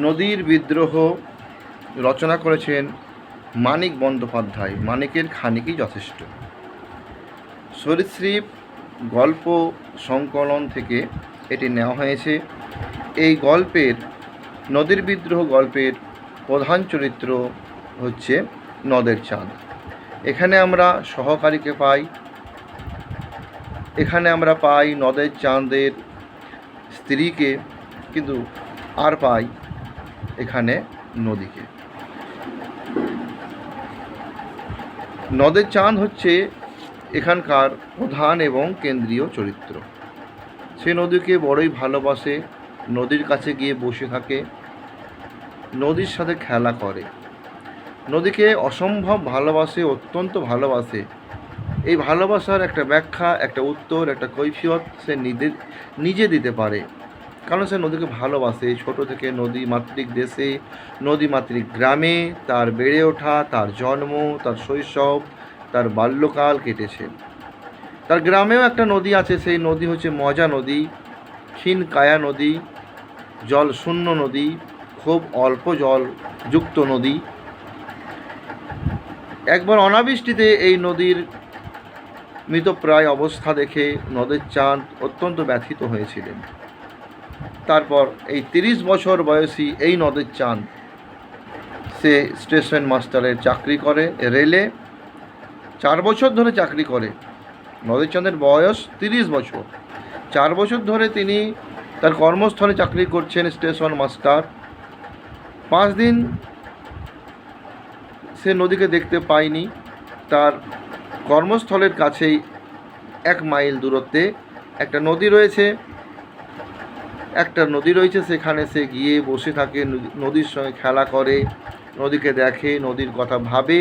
নদীর বিদ্রোহ রচনা করেছেন মানিক বন্দ্যোপাধ্যায়। মানিকের খানিকই যথেষ্ট। সরীসৃপ গল্প সংকলন থেকে এটি নেওয়া হয়েছে। এই গল্পের নদীর বিদ্রোহ গল্পের প্রধান চরিত্র হচ্ছে নদের চাঁদ। এখানে আমরা সহকারীকে পাই, এখানে আমরা পাই নদের চাঁদের স্ত্রীকে, কিন্তু আর পাই এখানে নদীকে। নদের চাঁদ হচ্ছে এখানকার প্রধান এবং কেন্দ্রীয় চরিত্র। সে নদীকে বড়ই ভালোবাসে, নদীর কাছে গিয়ে বসে থাকে, নদীর সাথে খেলা করে, নদীকে অসম্ভব ভালোবাসে, অত্যন্ত ভালোবাসে। এই ভালোবাসার একটা ব্যাখ্যা, একটা উত্তর, একটা কৈফিয়ত সে নিজে দিতে পারে, কারণ সে নদীকে ভালোবাসে। ছোট থেকে নদীমাতৃক দেশে, নদীমাতৃক গ্রামে তার বেড়ে ওঠা, তার জন্ম, তার শৈশব, তার বাল্যকাল কেটেছে। তার গ্রামেও একটা নদী আছে, সেই নদী হচ্ছে মজা নদী, ক্ষীণ কায়া নদী, জল শূন্য নদী, খুব অল্প জল যুক্ত নদী। একবার অনাবৃষ্টিতে এই নদীর মৃতপ্রায় অবস্থা দেখে নদের চাঁদ অত্যন্ত ব্যথিত হয়েছিলেন। তারপর এই 30 বছর বয়সী এই নদের চাঁদ সে স্টেশন মাস্টারের চাকরি করে রেলে। 4 বছর ধরে চাকরি করে। নদের চাঁদের বয়স 30 বছর। 4 বছর ধরে তিনি তার কর্মস্থলে চাকরি করছেন স্টেশন মাস্টার। 5 দিন সে নদীকে দেখতে পায়নি। তার কর্মস্থলের কাছেই 1 মাইল দূরত্বে একটা নদী রয়েছে, সেখানে সে গিয়ে বসে থাকে, নদীর সঙ্গে খেলা করে, নদীকে দেখে, নদীর কথা ভাবে।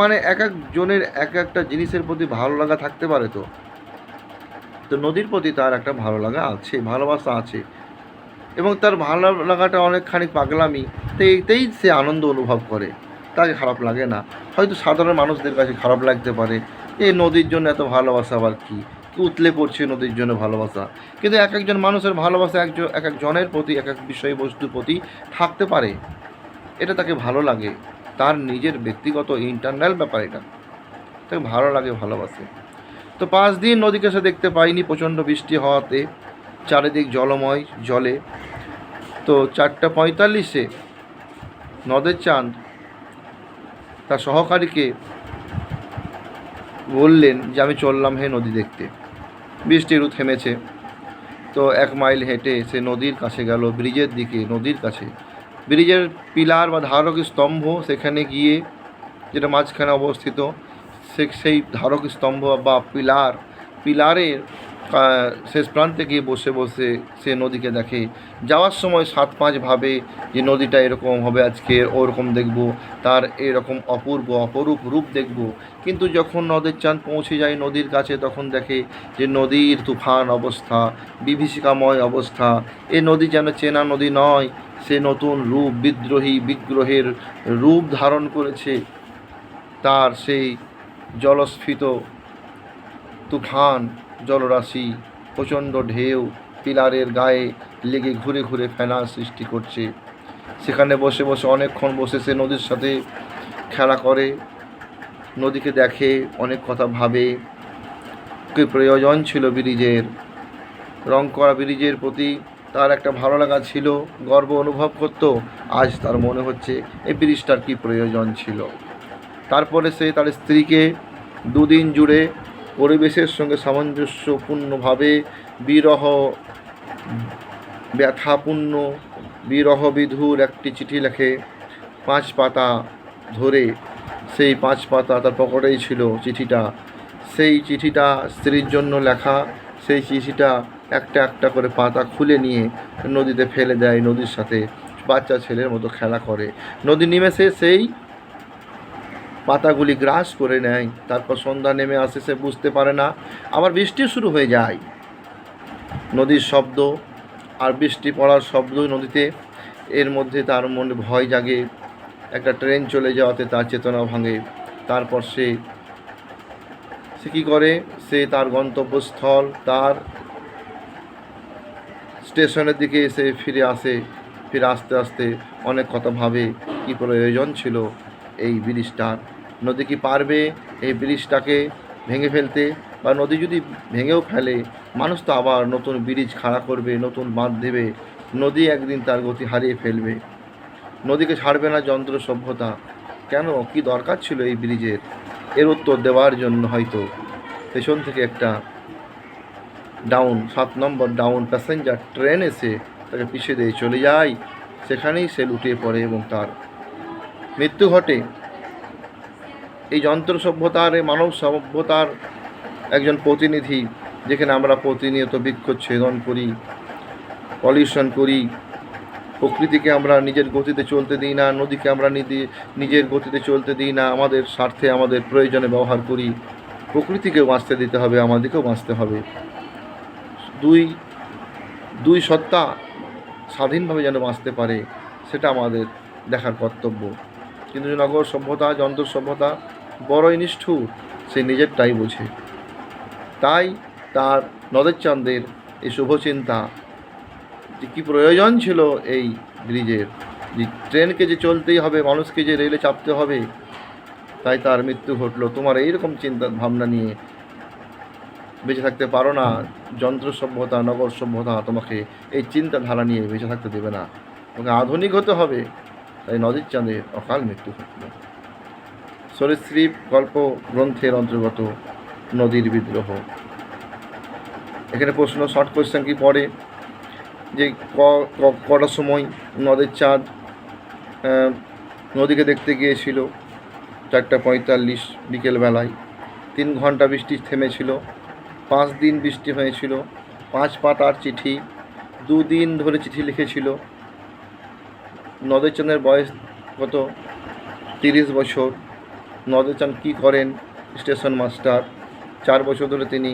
মানে এক একজনের এক একটা জিনিসের প্রতি ভালো লাগা থাকতে পারে। তো নদীর প্রতি তার একটা ভালো লাগা আছে, ভালোবাসা আছে, এবং তার ভালো লাগাটা অনেকখানি পাগলামি, এতেই সে আনন্দ অনুভব করে, তাকে খারাপ লাগে না। হয়তো সাধারণ মানুষদের কাছে খারাপ লাগতে পারে, এই নদীর জন্য এত ভালোবাসা আবার কি উতলে পড়ছে নদীর জন্য ভালোবাসা। কিন্তু এক একজন মানুষের ভালোবাসা এক একজনের প্রতি, এক এক বিষয়বস্তুর প্রতি থাকতে পারে, এটা তাকে ভালো লাগে, তার নিজের ব্যক্তিগত ইন্টারনাল ব্যাপার, এটা তাকে ভালো লাগে, ভালোবাসে। তো 5 দিন নদীকে সে দেখতে পায়নি, প্রচণ্ড বৃষ্টি হওয়াতে চারিদিক জলময় জলে। তো 4:45-এ নদের চাঁদ তার সহকারীকে বললেন যে আমি চললাম হে নদী দেখতে, বৃষ্টি একটু থেমেছে। তো 1 মাইল হেঁটে সে নদীর কাছে গেল, ব্রিজের দিকে, নদীর কাছে ব্রিজের পিলার বা ধারক স্তম্ভ, সেখানে গিয়ে, যেটা মাঝখানে অবস্থিত, সেই ধারক স্তম্ভ বা পিলারের শেষ প্রান্তে গিয়ে বসে সে নদীকে দেখে। যাওয়ার সময় 7-5 ভাবে যে নদীটা এরকম হবে আজকে, ওরকম দেখব, তার এরকম অপরূপ রূপ দেখব। কিন্তু যখন নদের চাঁদ পৌঁছে যায় নদীর কাছে, তখন দেখে যে নদীর তুফান অবস্থা, বিভীষিকাময় অবস্থা। এ নদী যেন চেনা নদী নয়, সে নতুন রূপ, বিগ্রহের রূপ ধারণ করেছে। তার সেই জলস্ফীত তুফান জলরাশি, প্রচণ্ড ঢেউ পিলারের গায়ে লেগে ঘুরে ঘুরে ফেনার সৃষ্টি করছে। সেখানে বসে অনেকক্ষণ বসে সে নদীর সাথে খেলা করে, নদীকে দেখে, অনেক কথা ভাবে। কি প্রয়োজন ছিল ব্রিজের, রং করা ব্রিজের প্রতি তার একটা ভালো লাগা ছিল, গর্ব অনুভব করত। আজ তার মনে হচ্ছে এই ব্রিজটার কী প্রয়োজন ছিল। তারপরে সে তার স্ত্রীকে 2 দিন জুড়ে পরিবেশের সঙ্গে সামঞ্জস্যপূর্ণভাবে ব্যথাপূর্ণ বিরহ বিধুর একটি চিঠি লেখে। 5 পাতা ধরে, সেই 5 পাতা তার পকেটেই ছিল চিঠিটা। সেই চিঠিটা স্ত্রীর জন্য লেখা। সেই চিঠিটা একটা একটা করে পাতা খুলে নিয়ে নদীতে ফেলে দেয়, নদীর সাথে বাচ্চা ছেলের মতো খেলা করে। নদী নিমেষে সেই পাতাগুলি গ্রাস করে নেয়। তারপর সন্ধ্যা নেমে আসে, সে বুঝতে পারে না। আবার বৃষ্টি শুরু হয়ে যায়, নদীর শব্দ আর বৃষ্টি পড়ার শব্দই নদীতে। এর মধ্যে তার মনে ভয় জাগে, একটা ট্রেন চলে যাওয়াতে তার চেতনা ভাঙে। তারপর সে কী করে, সে তার গন্তব্যস্থল, তার স্টেশনের দিকে এসে ফিরে আসে। ফির আস্তে আস্তে অনেক কথা ভাবে কী প্রয়োজন ছিল এই ব্রিজটার। নদী কি পারবে এই ব্রিজটাকে ভেঙে ফেলতে? বা নদী যদি ভেঙেও ফেলে, মানুষ তো আবার নতুন ব্রিজ খাড়া করবে, নতুন বাঁধ দেবে। নদী একদিন তার গতি হারিয়ে ফেলবে। নদীকে ছাড়বে না যন্ত্র সভ্যতা। কেন, কি দরকার ছিল এই ব্রিজের? এর উত্তর দেওয়ার জন্য হয়তো পেছন থেকে একটা 7 নম্বর ডাউন প্যাসেঞ্জার ট্রেন এসে তাকে পিছিয়ে দিয়ে চলে যায়। সেখানেই সে লুটিয়ে পড়ে এবং তার মৃত্যু ঘটে। এই যন্ত্র সভ্যতার, এই মানব সভ্যতার একজন প্রতিনিধি, যেখানে আমরা প্রতিনিয়ত বৃক্ষচ্ছেদন করি, পলিউশন করি, প্রকৃতিকে আমরা নিজের গতিতে চলতে দিই না, নদীকে আমরা নিজের গতিতে চলতে দিই না, আমাদের স্বার্থে আমাদের প্রয়োজনে ব্যবহার করি। প্রকৃতিকেও বাঁচতে দিতে হবে, আমাদেরকেও বাঁচতে হবে। দুই সত্তা স্বাধীনভাবে যেন বাঁচতে পারে, সেটা আমাদের দেখার কর্তব্য। কিন্তু নগর সভ্যতা, যন্ত্র সভ্যতা বড়ই নিষ্ঠুর, সে নিজেরটাই বোঝে। তাই তার নদের চাঁদের এই শুভচিন্তা যে কী প্রয়োজন ছিল এই ব্রিজের, যে ট্রেনকে যে চলতেই হবে, মানুষকে যে রেলে চাপতে হবে, তাই তার মৃত্যু ঘটলো। তোমার এইরকম চিন্তা ভাবনা নিয়ে বেঁচে থাকতে পারো না। যন্ত্র সভ্যতা, নগর সভ্যতা তোমাকে এই চিন্তাধারা নিয়ে বেঁচে থাকতে দেবে না, তোমাকে আধুনিক হতে হবে। তাই নদীর চাঁদের অকাল মৃত্যু ঘটল। সরীসৃপ গল্প গ্রন্থের অন্তর্গত নদীর বিদ্রোহ। এখানে প্রশ্ন, শর্ট কোয়েশ্চেন কি পড়ে যে কটার সময় নদের চাঁদ নদীকে দেখতে গিয়েছিল? 4:45 বিকেলবেলায়। 3 ঘন্টা বৃষ্টি থেমেছিল। 5 দিন বৃষ্টি হয়েছিল। 5 পাতার চিঠি, 2 দিন ধরে চিঠি লিখেছিল। নদের চাঁদের বয়স কত? 30 বছর। নদের চাঁদ কী করেন? Station master. 4 বছর ধরে তিনি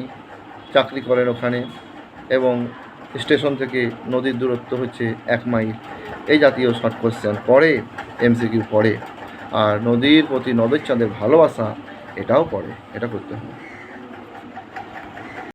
চাকরি করেন ওখানে, এবং স্টেশন থেকে নদীর দূরত্ব হচ্ছে 1 মাইল। এই জাতীয় শর্ট কোয়েশ্চেন পড়ে, MCQ পড়ে। আর নদীর প্রতি নদের চাঁদের ভালোবাসা, এটাও পড়ে। এটা করতে হবে।